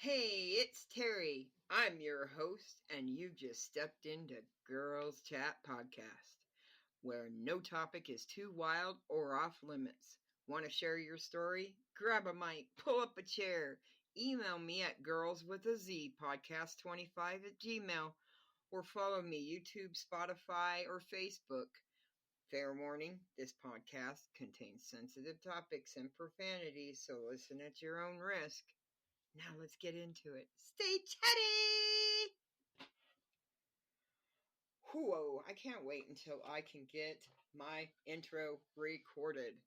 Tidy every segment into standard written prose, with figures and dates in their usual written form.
Hey, it's Terry. I'm your host, and you just stepped into Girlz Chat Podcast, where no topic is too wild or off limits. Want to share your story? Grab a mic, pull up a chair, email me at girlswithaz25@gmail, or follow me YouTube, Spotify, or Facebook. Fair warning, this podcast contains sensitive topics and profanity, so listen at your own risk. Now let's get into it. Stay chatty! Whoa, I can't wait until I can get my intro recorded.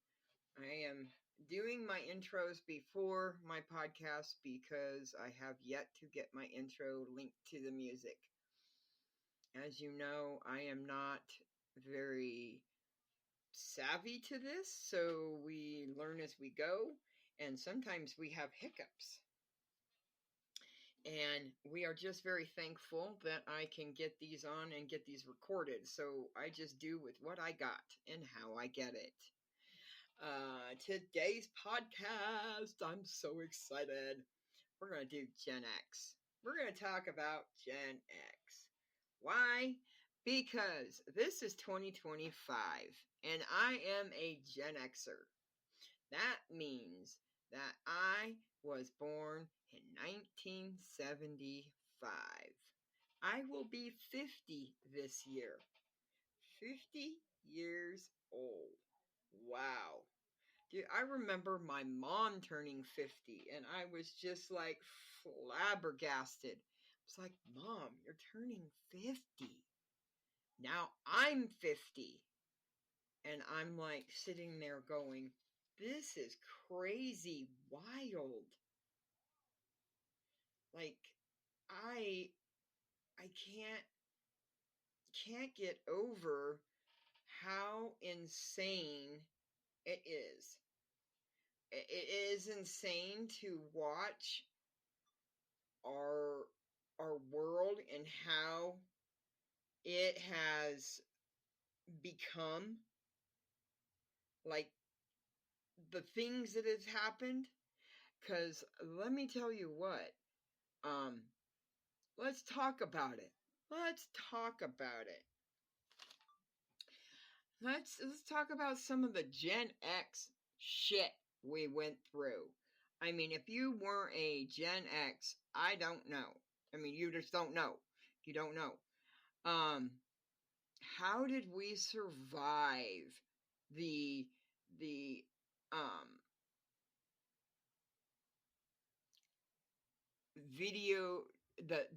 I am doing my intros before my podcast because I have yet to get my intro linked to the music. As you know, I am not very savvy to this, so we learn as we go, and sometimes we have hiccups. And we are just very thankful that I can get these on and get these recorded. So I just do with what I got and how I get it. Today's podcast, I'm so excited. We're going to do GenX. We're going to talk about GenX. Why? Because this is 2025 and I am a Gen Xer. That means that I was born in 1975. I will be 50 this year. 50 years old. Wow. Dude, I remember my mom turning 50, and I was just like flabbergasted. It's like, Mom, you're turning 50. Now I'm 50. And I'm like sitting there going, this is crazy wild. Like, I can't get over how insane it is. It is insane to watch our world and how it has become, like, the things that has happened. Because let me tell you what, let's talk about it. Let's talk about some of the Gen X shit we went through. I mean, if you weren't a Gen X, I don't know. I mean, you just don't know. You don't know. How did we survive the video, the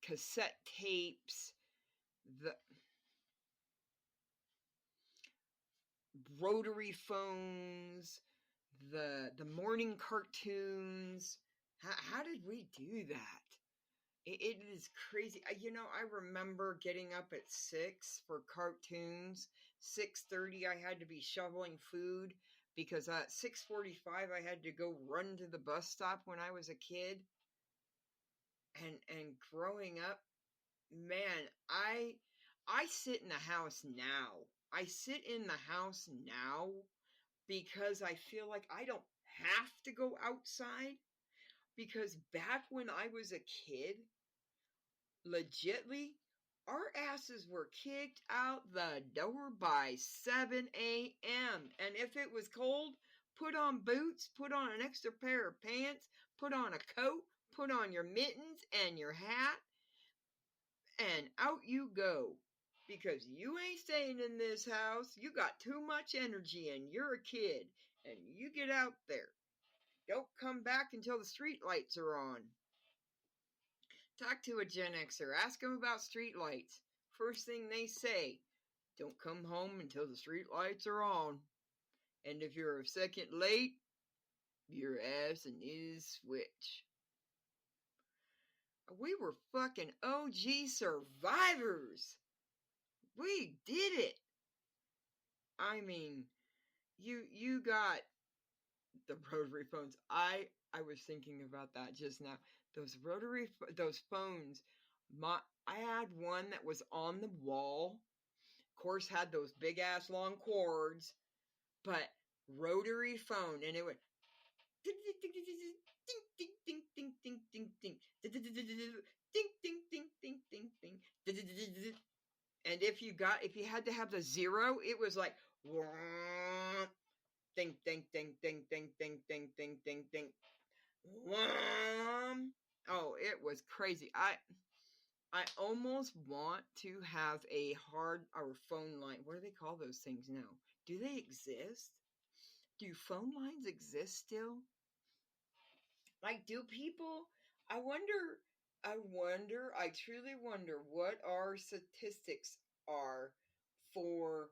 cassette tapes, the rotary phones, the morning cartoons? How did we do that? It is crazy. I remember getting up at 6 for cartoons. 6:30 I had to be shoveling food because at 6:45 I had to go run to the bus stop when I was a kid. And growing up, man, I sit in the house now. I sit in the house now because I feel like I don't have to go outside. Because back when I was a kid, legitly, our asses were kicked out the door by 7 a.m. And if it was cold, put on boots, put on an extra pair of pants, put on a coat, put on your mittens and your hat, and out you go. Because you ain't staying in this house. You got too much energy and you're a kid. And you get out there. Don't come back until the street lights are on. Talk to a Gen Xer. Ask them about street lights. First thing they say, don't come home until the street lights are on. And if you're a second late, your ass needs a switch. We were fucking OG survivors. We did it. I mean, you got the rotary phones. I was thinking about that just now. Those phones. I had one that was on the wall. Of course, had those big ass long cords, but rotary phone, and it would ding ding ding ding ding ding ding ding ding And if you had to have the zero, it was like wah, ding ding ding ding ding ding ding ding ding ding. Wah. Oh, it was crazy. I almost want to have a hard or phone line. What do they call those things now? Do they exist? Do phone lines exist still? Like, do people? I wonder. I truly wonder what our statistics are for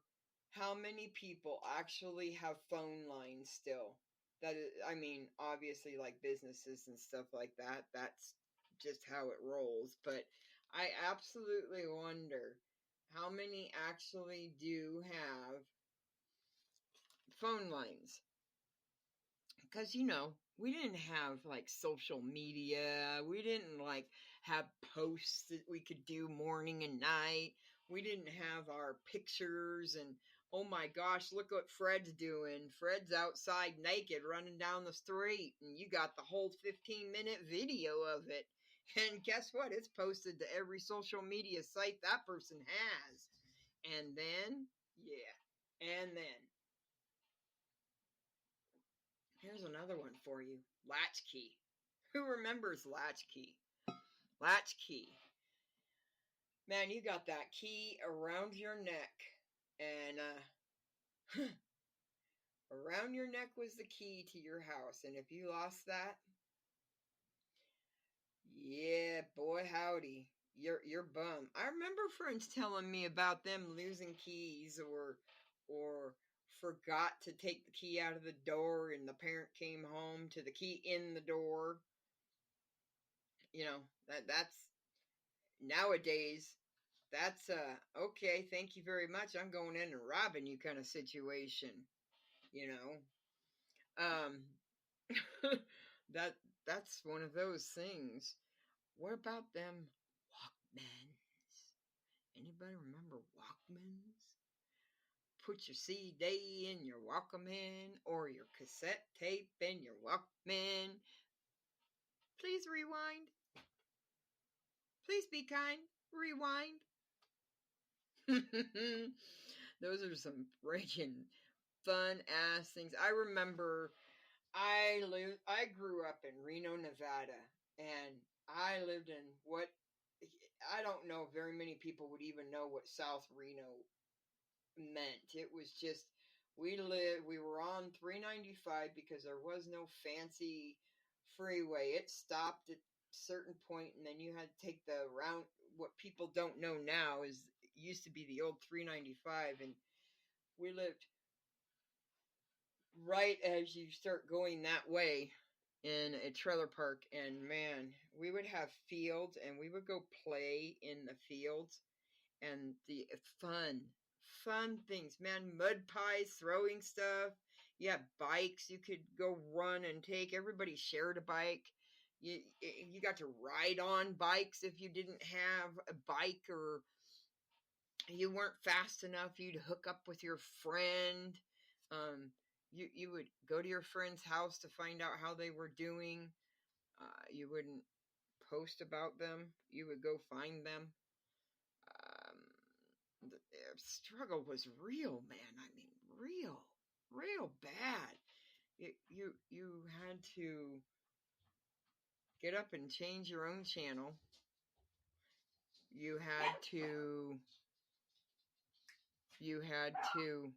how many people actually have phone lines still. That is, I mean, obviously, like businesses and stuff like that. That's just how it rolls. But I absolutely wonder how many actually do have phone lines. Because we didn't have like social media. We didn't like have posts that we could do morning and night. We didn't have our pictures and oh my gosh, look what Fred's doing. Fred's outside naked running down the street and you got the whole 15-minute video of it. And guess what? It's posted to every social media site that person has. And then, yeah. And then here's another one for you. Latchkey. Who remembers Latchkey? Latchkey. Man, you got that key around your neck. And around your neck was the key to your house. And if you lost that, yeah, boy howdy. You're bummed. I remember friends telling me about them losing keys or forgot to take the key out of the door and the parent came home to the key in the door. That's nowadays. That's okay, thank you very much. I'm going in and robbing you kind of situation, you know. That that's one of those things. What about them Walkmans? Anybody remember Walkmans? Put your CD in your Walkman or your cassette tape in your Walkman. Please rewind. Please be kind. Rewind. Those are some freaking fun ass things. I remember I grew up in Reno, Nevada, and I lived in what I don't know if very many people would even know what South Reno meant. It was just we were on 395 because there was no fancy freeway. It stopped at a certain point and then you had to take the round. What people don't know now is it used to be the old 395 and we lived right as you start going that way in a trailer park. And man, we would have fields and we would go play in the fields and the fun things, man. Mud pies, throwing stuff. You had bikes you could go run and take. Everybody shared a bike. You got to ride on bikes if you didn't have a bike or you weren't fast enough. You'd hook up with your friend. You would go to your friend's house to find out how they were doing. You wouldn't post about them. You would go find them. The struggle was real, man. I mean, real bad. You had to get up and change your own channel. You had to you had to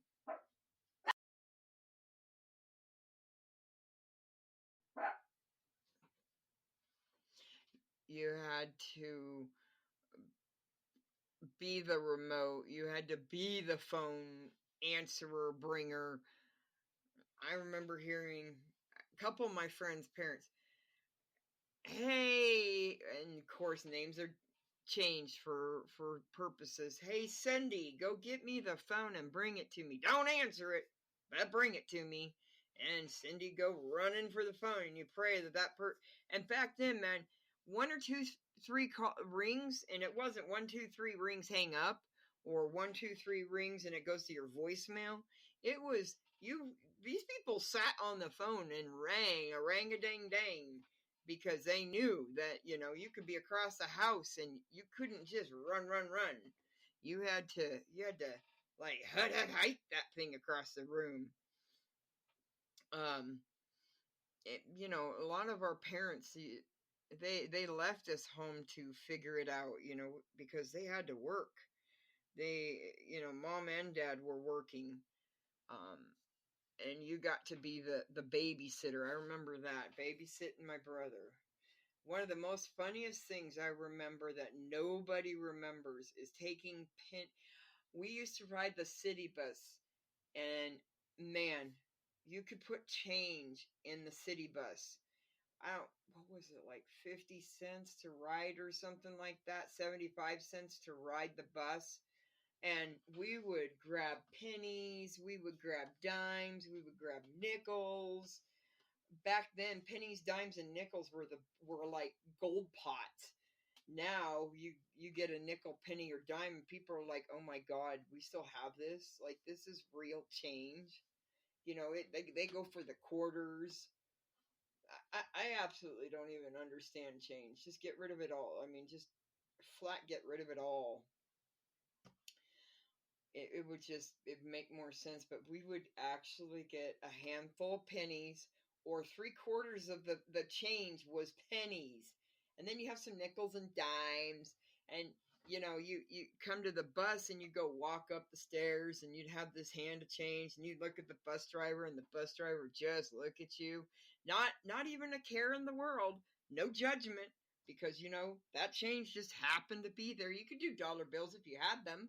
you had to be the remote. You had to be the phone answerer bringer. I remember hearing a couple of my friends' parents, hey, and of course names are changed for purposes. Hey, Cindy, go get me the phone and bring it to me. Don't answer it, but bring it to me. And Cindy go running for the phone, and you pray that And back then, man, one or two, three rings, and it wasn't 1, 2, 3 rings hang up, or 1, 2, 3 rings and it goes to your voicemail. It was you. These people sat on the phone and rang a dang dang because they knew that, you could be across the house and you couldn't just run. You had to like hike that thing across the room. A lot of our parents, they left us home to figure it out, because they had to work. Mom and dad were working, and you got to be the babysitter. I remember that, babysitting my brother. One of the most funniest things I remember that nobody remembers is taking we used to ride the city bus, and man, you could put change in the city bus. What was it, like 50 cents to ride or something like that? 75 cents to ride the bus. And we would grab pennies, we would grab dimes, we would grab nickels. Back then, pennies, dimes, and nickels were like gold pots. Now you get a nickel, penny, or dime, and people are like, "Oh my God, we still have this? Like, this is real change." They go for the quarters. I absolutely don't even understand change. Just get rid of it all. I mean, just flat get rid of it all. It would make more sense. But we would actually get a handful of pennies, or 3/4 of the change was pennies. And then you have some nickels and dimes. And you come to the bus and you go walk up the stairs, and you'd have this hand of change, and you'd look at the bus driver, and the bus driver just look at you. Not even a care in the world, no judgment, because that change just happened to be there. You could do dollar bills if you had them,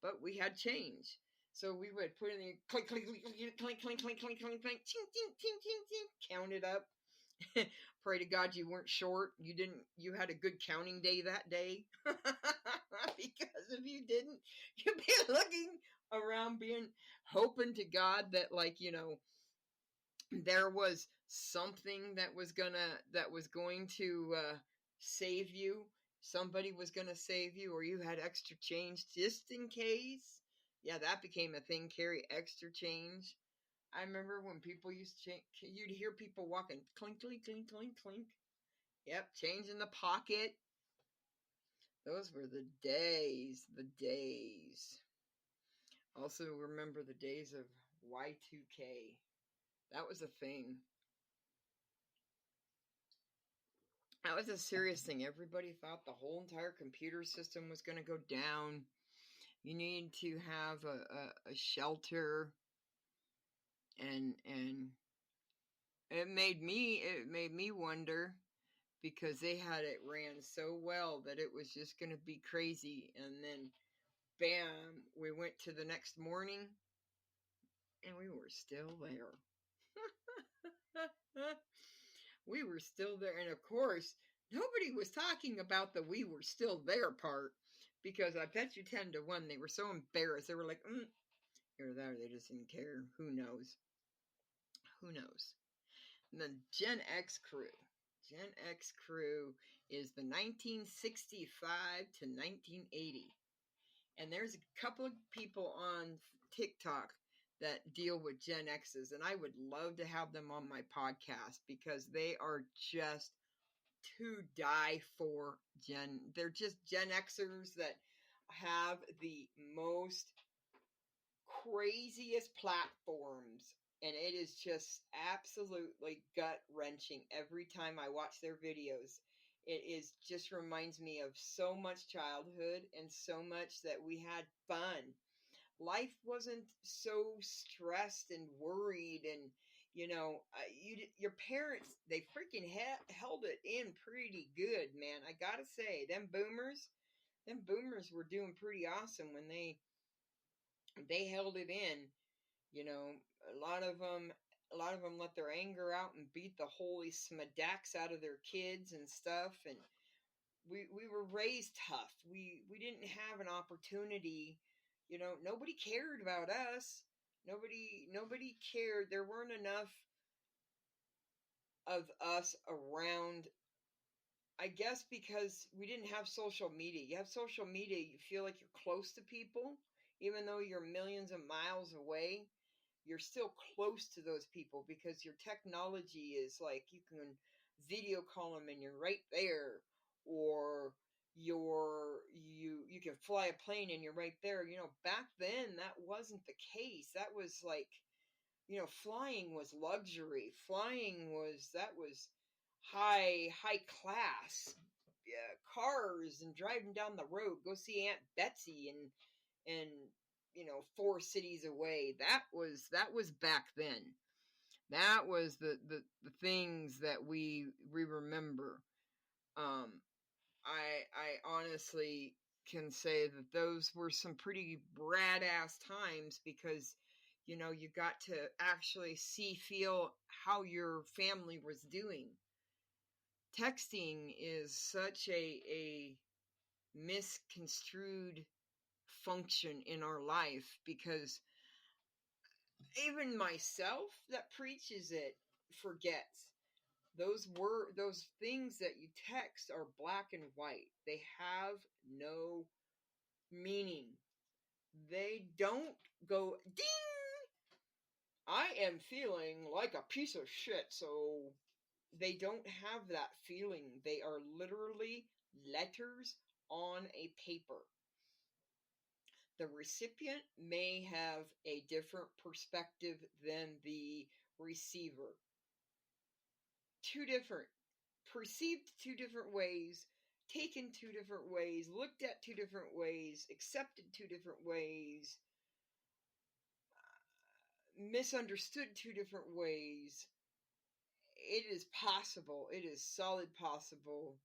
but we had change. So we would put in the clink, clink, clink, clink, clink, clink, clink, clink, clink, clink, ching, ching, ching, ching, ching, count it up. Pray to God you weren't short. You had a good counting day that day. Because if you didn't, you'd be looking around hoping to God that, like, there was something that was going to save you. Somebody was going to save you, or you had extra change just in case. Yeah, that became a thing. Carry extra change. I remember when people used to you'd hear people walking, clink, clink, clink, clink, clink. Yep, change in the pocket. Those were the days. Also remember the days of Y2K. That was a thing. That was a serious thing. Everybody thought the whole entire computer system was going to go down. You need to have a shelter, and it made me wonder, because they had it ran so well that it was just going to be crazy. And then bam, we went to the next morning and we were still there. We were still there. And of course, nobody was talking about the "we were still there" part, because I bet you 10 to 1 they were so embarrassed. They were like, here or there, they just didn't care. Who knows? And then GenX Crew. GenX Crew is the 1965 to 1980. And there's a couple of people on TikTok that deal with Gen X's, and I would love to have them on my podcast, because they are just to die for. They're just Gen Xers that have the most craziest platforms, and it is just absolutely gut-wrenching every time I watch their videos. It is just reminds me of so much childhood, and so much that we had fun. Life wasn't so stressed and worried, and your parents, they freaking held it in pretty good, man. I gotta say, them boomers were doing pretty awesome when they held it in. A lot of them let their anger out and beat the holy smadax out of their kids and stuff. And we were raised tough. We didn't have an opportunity. Nobody cared about us. Nobody cared. There weren't enough of us around, I guess, because we didn't have social media. You have social media, you feel like you're close to people, even though you're millions of miles away. You're still close to those people, because your technology is like, you can video call them and you're right there. Or you can fly a plane and you're right there. Back then that wasn't the case. That was like, flying was luxury. That was high class. Yeah, cars and driving down the road, go see Aunt Betsy and 4 cities away. That was back then. That was the things that we remember. I honestly can say that those were some pretty rad ass times, because you got to actually feel how your family was doing. Texting is such a misconstrued function in our life, because even myself that preaches it forgets. Those things that you text are black and white. They have no meaning. They don't go ding. I am feeling like a piece of shit. So they don't have that feeling. They are literally letters on a paper. The recipient may have a different perspective than the receiver. Two different, perceived two different ways, taken two different ways, looked at two different ways, accepted two different ways, misunderstood two different ways. It is possible. It is solid possible.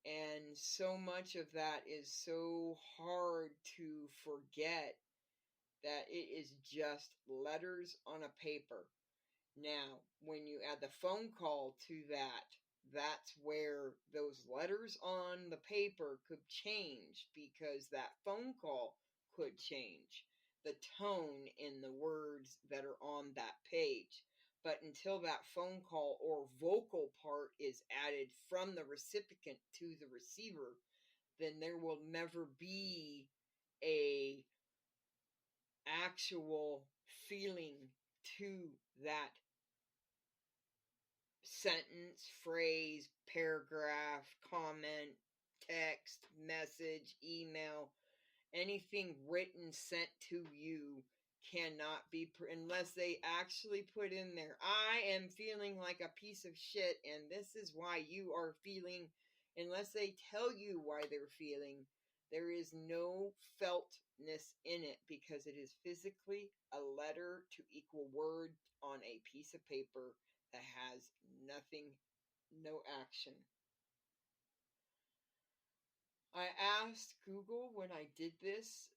And so much of that is so hard to forget that it is just letters on a paper. Now, when you add the phone call to that, that's where those letters on the paper could change, because that phone call could change the tone in the words that are on that page. But until that phone call or vocal part is added from the recipient to the receiver, then there will never be a actual feeling to that sentence, phrase, paragraph, comment, text, message, email. Anything written sent to you cannot be unless they actually put in there, I am feeling like a piece of shit and this is why you are feeling. Unless they tell you why they're feeling, there is no feltness in it, because it is physically a letter to equal word on a piece of paper that has nothing, no action. I asked Google when I did this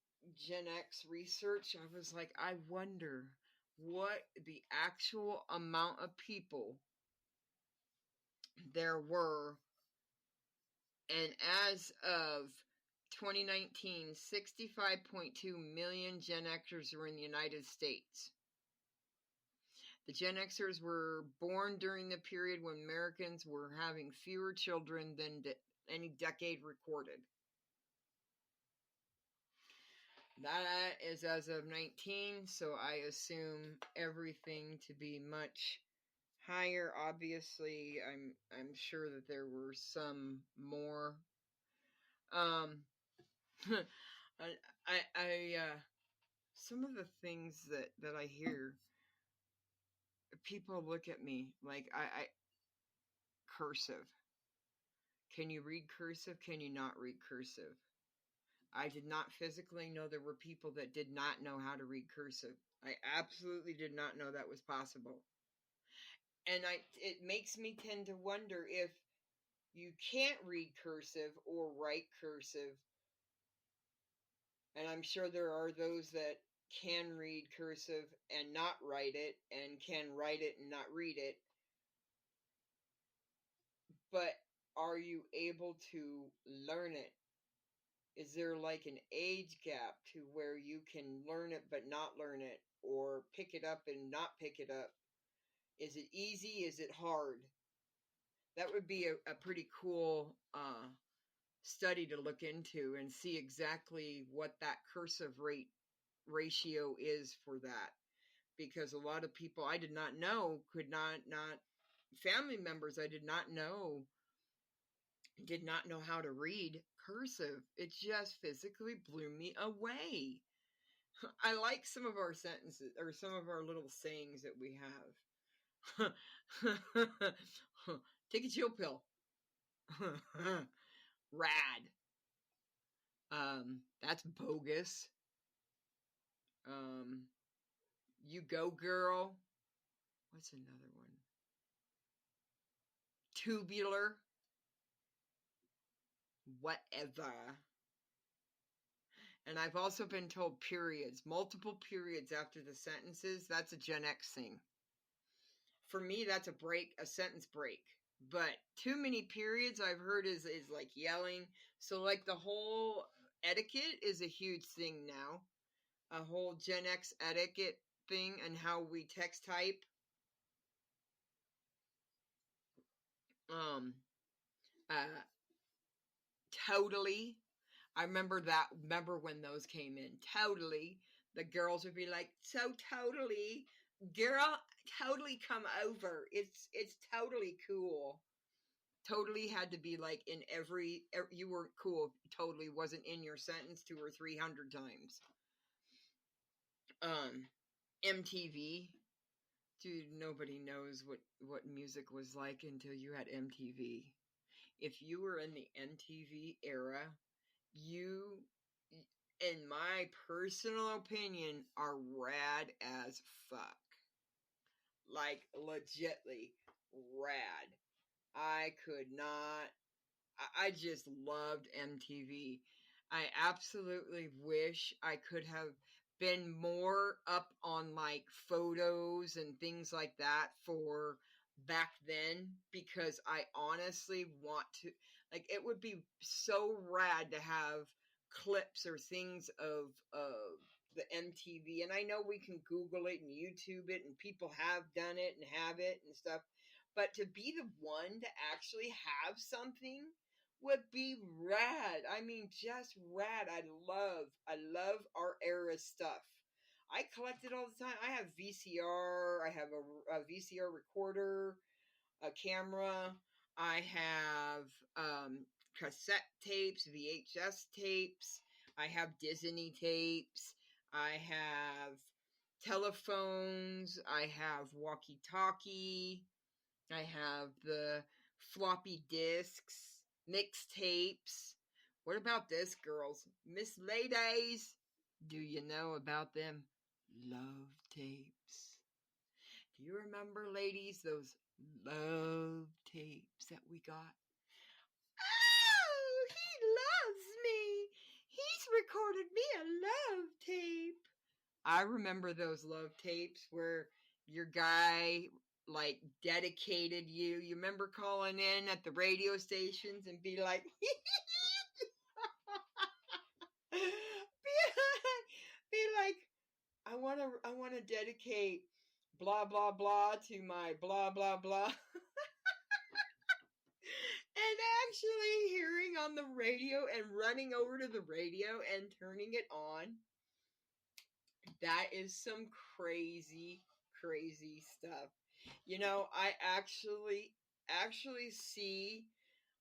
GenX research, I was like, I wonder what the actual amount of people there were. And as of 2019, 65.2 million Gen Xers were in the United States. The Gen Xers were born during the period when Americans were having fewer children than any decade recorded. That is as of 19, so I assume everything to be much higher. Obviously, I'm sure that there were some more. Some of the things that I hear, people look at me like I cursive. Can you read cursive? Can you not read cursive? I did not physically know there were people that did not know how to read cursive. I absolutely did not know that was possible. And it makes me tend to wonder, if you can't read cursive or write cursive, and I'm sure there are those that can read cursive and not write it, and can write it and not read it, but are you able to learn it? Is there like an age gap to where you can learn it but not learn it, or pick it up and not pick it up? Is it easy? Is it hard? That would be a pretty cool study to look into and see exactly what that cursive rate ratio is for that. Because a lot of people I did not know family members I did not know did not know how to read cursive. It just physically blew me away. I like some of our sentences or some of our little sayings that we have. Take a chill pill. Rad. That's bogus. You go, girl. What's another one? Tubular. Whatever. And I've also been told periods, multiple periods after the sentences. That's a Gen X thing. For me, that's a sentence break. But too many periods I've heard is like yelling. So like the whole etiquette is a huge thing now. A whole Gen X etiquette thing and how we text type. Uh, totally. I remember when those came in. Totally. The girls would be like, so totally, girl, totally come over. It's totally cool. Totally had to be like in every you weren't cool. Totally wasn't in your sentence 200 or 300 times. MTV. Dude, nobody knows what music was like until you had MTV. If you were in the MTV era, you, in my personal opinion, are rad as fuck. Like, legitly rad. I could not. I just loved MTV. I absolutely wish I could have been more up on like photos and things like that for back then, because I honestly want to, like, it would be so rad to have clips or things of the MTV. And I know we can Google it and YouTube it, and people have done it and have it and stuff, but to be the one to actually have something would be rad. I mean, just rad. I love our era stuff. I collect it all the time. I have VCR. I have a VCR recorder, a camera. I have cassette tapes, VHS tapes. I have Disney tapes. I have telephones. I have walkie-talkie. I have the floppy disks, mixtapes. What about this, girls? Miss Ladies, do you know about them love tapes? Do you remember, ladies, those love tapes that we got? Oh, he loves me. He's recorded me a love tape. I remember those love tapes where your guy like dedicated you. You remember calling in at the radio stations and be like, be like, I want to dedicate blah blah blah to my blah blah blah. And actually hearing on the radio and running over to the radio and turning it on. That is some crazy, crazy stuff. You know, I actually see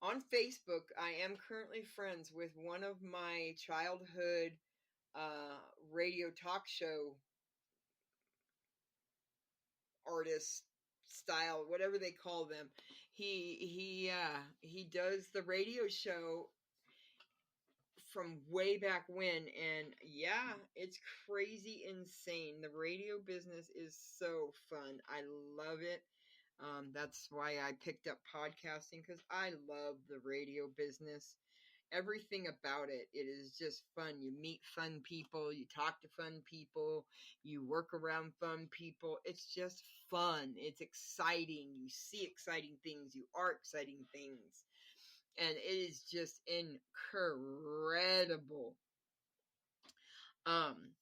on Facebook, I am currently friends with one of my childhood radio talk show artists style, whatever they call them. He does the radio show from way back when, and yeah, it's crazy insane. The radio business is so fun. I love it. That's why I picked up podcasting, because I love the radio business. Everything about it, it is just fun. You meet fun people, you talk to fun people, you work around fun people. It's just fun. It's exciting. You see exciting things. You are exciting things. And it is just incredible. Um,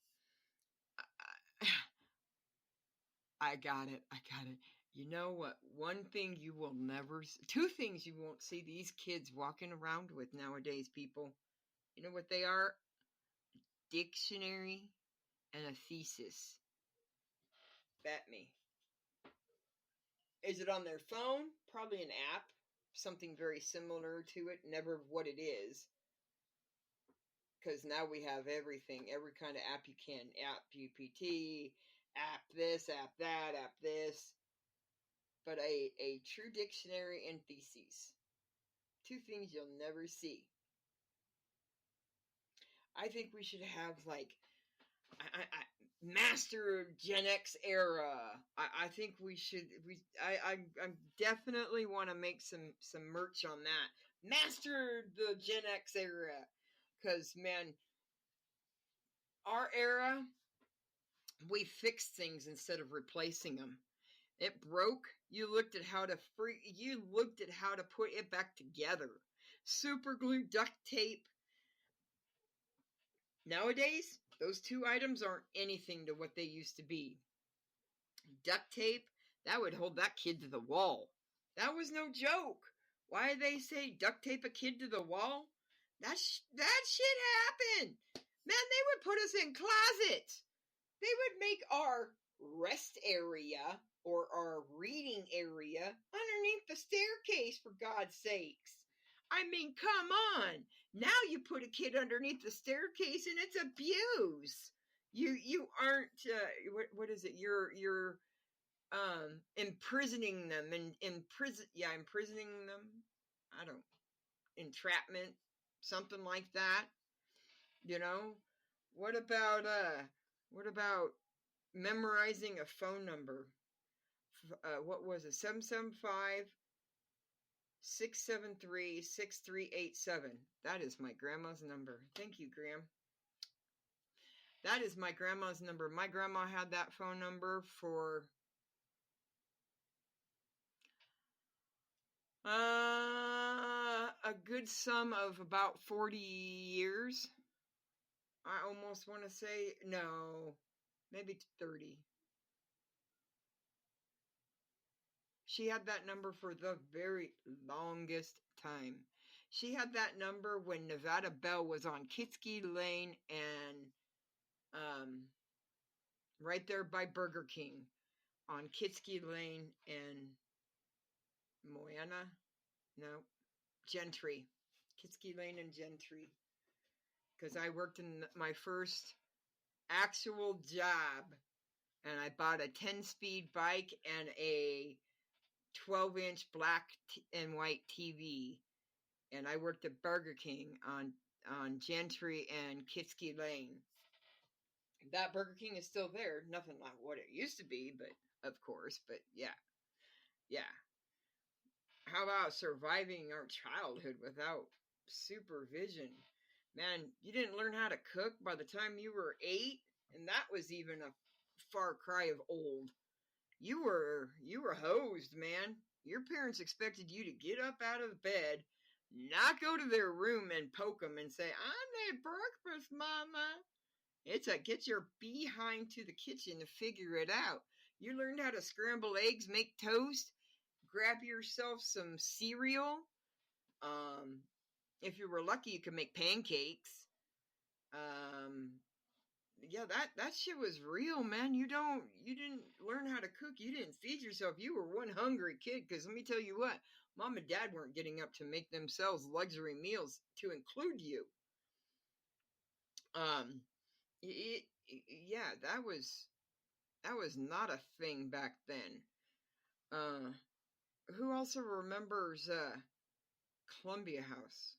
I got it. You know what? One thing you will never, two things you won't see these kids walking around with nowadays, people. You know what they are? Dictionary and a thesis. Bet me. Is it on their phone? Probably an app. something very similar to it, never what it is. Because now we have everything, every kind of app you can. App GPT, app this, app that, app this. But a true dictionary and theses. Two things you'll never see. I think we should have like master GenX era. I think we should. I definitely want to make some merch on that. Master the GenX era, because man, our era, we fixed things instead of replacing them. It broke. You looked at how to put it back together. Super glue, duct tape. Nowadays, those two items aren't anything to what they used to be. Duct tape, that would hold that kid to the wall. That was no joke. Why they say duct tape a kid to the wall? That shit happened. Man, they would put us in closets. They would make our rest area or our reading area underneath the staircase, for God's sakes. I mean, come on. Now you put a kid underneath the staircase and it's abuse. You aren't what is it? You're imprisoning them and imprisoning them. I don't entrapment, something like that. You know? What about memorizing a phone number? What was it? 775 673 6387. That is my grandma's number. Thank you, Graham. That is my grandma's number. My grandma had that phone number for a good sum of about 40 years. I almost want to say, no, maybe 30. She had that number for the very longest time. She had that number when Nevada Bell was on Kitsky Lane and right there by Burger King on Kitsky Lane and Moana. No, Gentry. Kitsky Lane and Gentry. Because I worked in my first actual job and I bought a 10-speed bike and a 12-inch black and white TV. And I worked at Burger King on Gentry and Kitsky Lane. That Burger King is still there. Nothing like what it used to be, but of course. But yeah. How about surviving our childhood without supervision? Man, you didn't learn how to cook by the time you were 8, and that was even a far cry of old. You were hosed, man. Your parents expected you to get up out of bed, not go to their room and poke them and say, "I made breakfast, Mama." It's a get your behind to the kitchen to figure it out. You learned how to scramble eggs, make toast, grab yourself some cereal. If you were lucky, you could make pancakes. Yeah, that shit was real, man. You didn't learn how to cook. You didn't feed yourself. You were one hungry kid. Because let me tell you what, Mom and Dad weren't getting up to make themselves luxury meals to include you. Yeah, that was not a thing back then. Who also remembers Columbia House?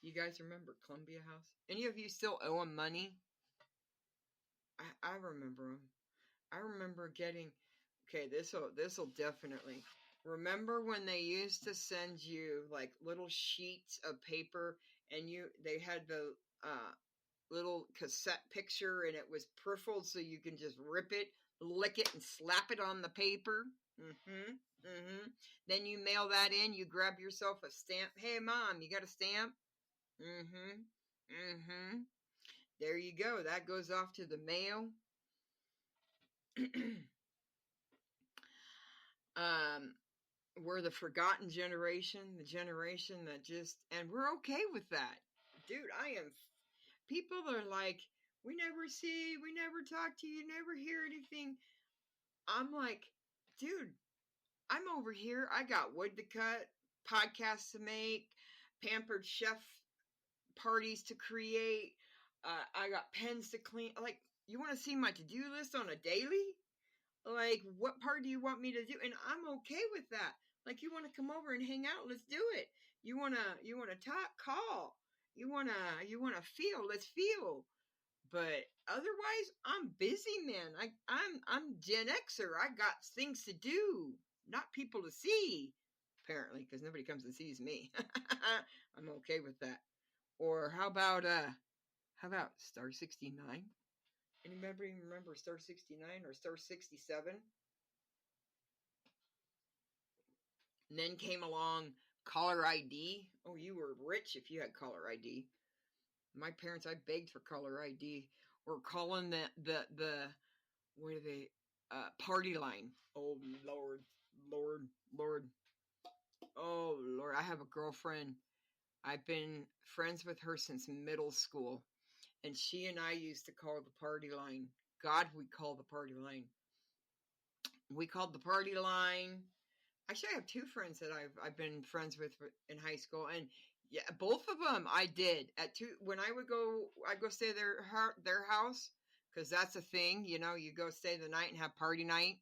You guys remember Columbia House? Any of you still owe them money? I remember them. I remember getting. Okay, this'll definitely. Remember when they used to send you like little sheets of paper, and they had the little cassette picture, and it was purfled, so you can just rip it, lick it, and slap it on the paper. Then you mail that in. You grab yourself a stamp. Hey, Mom, you got a stamp? There you go. That goes off to the mail. We're the forgotten generation, the generation that just, and we're okay with that. Dude, people are like, we never see, we never talk to you, never hear anything. I'm like, dude, I'm over here. I got wood to cut, podcasts to make, pampered chef parties to create. I got pens to clean. Like, you want to see my to-do list on a daily? Like, what part do you want me to do? And I'm okay with that. Like, you want to come over and hang out? Let's do it. You wanna talk? Call. You wanna feel? Let's feel. But otherwise, I'm busy, man. I'm Gen Xer. I got things to do, not people to see. Apparently, because nobody comes and sees me. I'm okay with that. Or how about Star 69? Anybody remember Star 69 or Star 67? And then came along caller ID. Oh, you were rich if you had caller ID. My parents, I begged for caller ID. Or calling the what are they? Party line. Oh Lord, Lord, Lord. Oh Lord, I have a girlfriend. I've been friends with her since middle school, and she and I used to call the party line. God, we call the party line. We called the party line. Actually, I have two friends that I've been friends with in high school, and yeah, both of them I did at two. When I'd go stay at their house because that's a thing. You know, you go stay the night and have party night.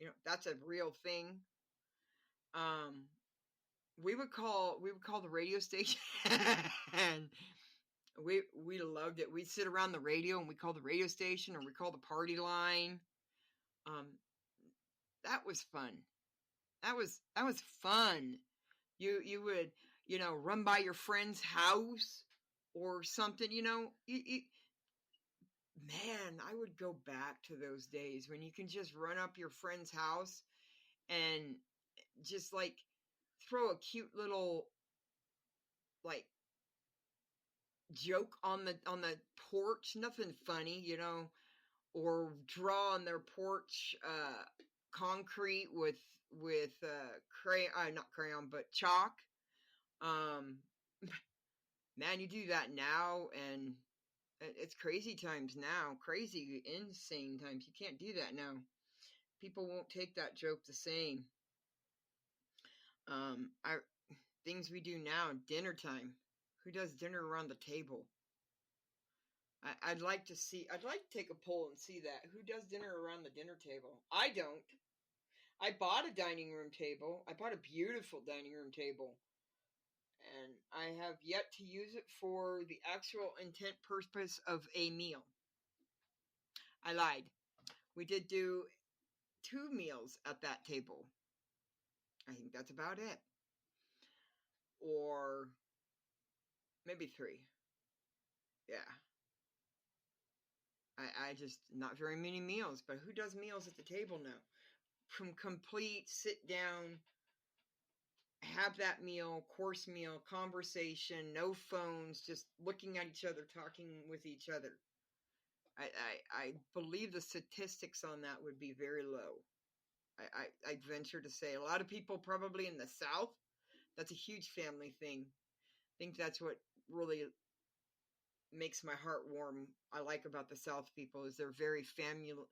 You know, that's a real thing. Um, we would call the radio station, and we loved it. We'd sit around the radio and we call the radio station or we call the party line. Um, that was fun. That was fun. You would run by your friend's house or something. Man, I would go back to those days when you can just run up your friend's house and just like throw a cute little like joke on the porch, nothing funny, or draw on their porch concrete with crayon, not crayon, but chalk. Um, Man, you do that now, and it's crazy times now, crazy, insane times. You can't do that now. People won't take that joke the same. I Things we do now, dinner time. Who does dinner around the table? I'd like to take a poll and see that. Who does dinner around the dinner table? I don't. I bought a dining room table. I bought a beautiful dining room table. And I have yet to use it for the actual intent purpose of a meal. I lied. We did do 2 meals at that table. I think that's about it. Or maybe 3. Yeah. I just, not very many meals, but who does meals at the table now? From complete sit down, have that meal, course meal, conversation, no phones, just looking at each other, talking with each other. I believe the statistics on that would be very low. I'd venture to say a lot of people probably in the South, that's a huge family thing. I think that's what really makes my heart warm. I like about the South people is they're very famulated,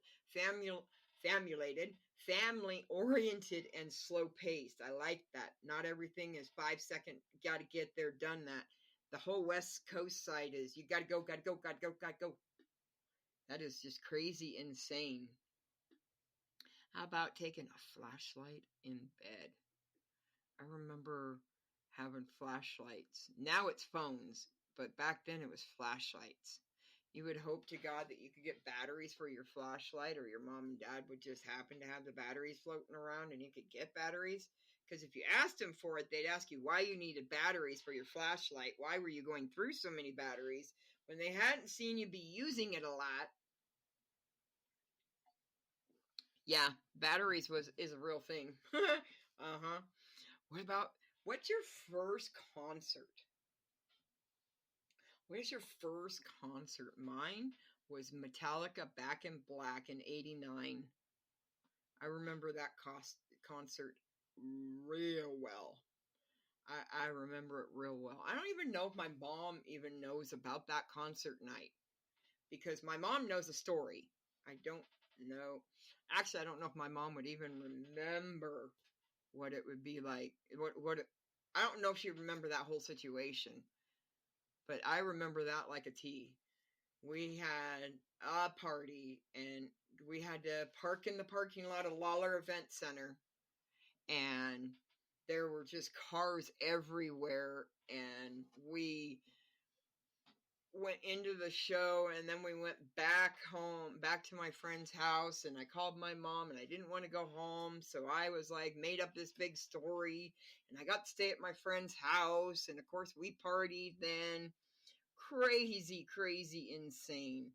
family oriented, and slow paced. I like that. Not everything is 5 second. Got to get there, done that. The whole West Coast side is you got to go, got to go, got to go, got to go. That is just crazy, insane. How about taking a flashlight in bed? I remember having flashlights. Now it's phones, but back then it was flashlights. You would hope to God that you could get batteries for your flashlight, or your mom and dad would just happen to have the batteries floating around and you could get batteries. Because if you asked them for it, they'd ask you why you needed batteries for your flashlight. Why were you going through so many batteries when they hadn't seen you be using it a lot? Yeah, batteries is a real thing. Uh-huh. What's your first concert? Where's your first concert? Mine was Metallica Back in Black in '89. I remember that concert real well. I remember it real well. I don't even know if my mom even knows about that concert night because my mom knows the story. I don't know. Actually, I don't know if my mom would even remember what it would be like. I don't know if you remember that whole situation, but I remember that like a T. We had a party, and we had to park in the parking lot of Lawler Event Center, and there were just cars everywhere, and we went into the show, and then we went back home, back to my friend's house, and I called my mom, and I didn't want to go home, so I was like, made up this big story, and I got to stay at my friend's house, and of course we partied then. Crazy, crazy, insane.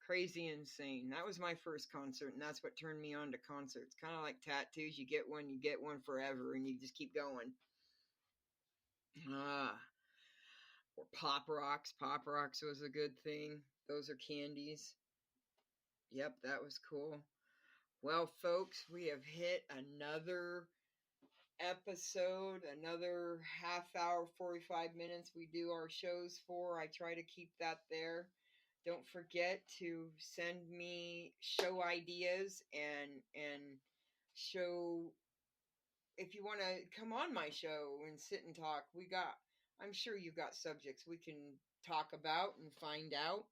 Crazy insane. That was my first concert, and that's what turned me on to concerts. Kind of like tattoos. You get one forever, and you just keep going. Or Pop Rocks. Pop Rocks was a good thing. Those are candies. Yep, that was cool. Well, folks, we have hit another episode, another half hour, 45 minutes we do our shows for. I try to keep that there. Don't forget to send me show ideas and show if you want to come on my show and sit and talk. I'm sure you've got subjects we can talk about and find out.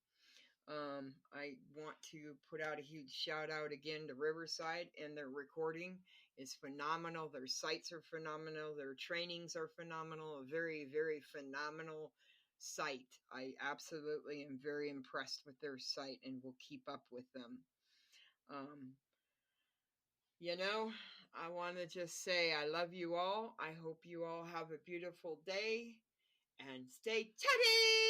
I want to put out a huge shout out again to Riverside, and their recording is phenomenal. Their sites are phenomenal. Their trainings are phenomenal. A very, very phenomenal site. I absolutely am very impressed with their site and will keep up with them. I want to just say I love you all. I hope you all have a beautiful day and stay chatty!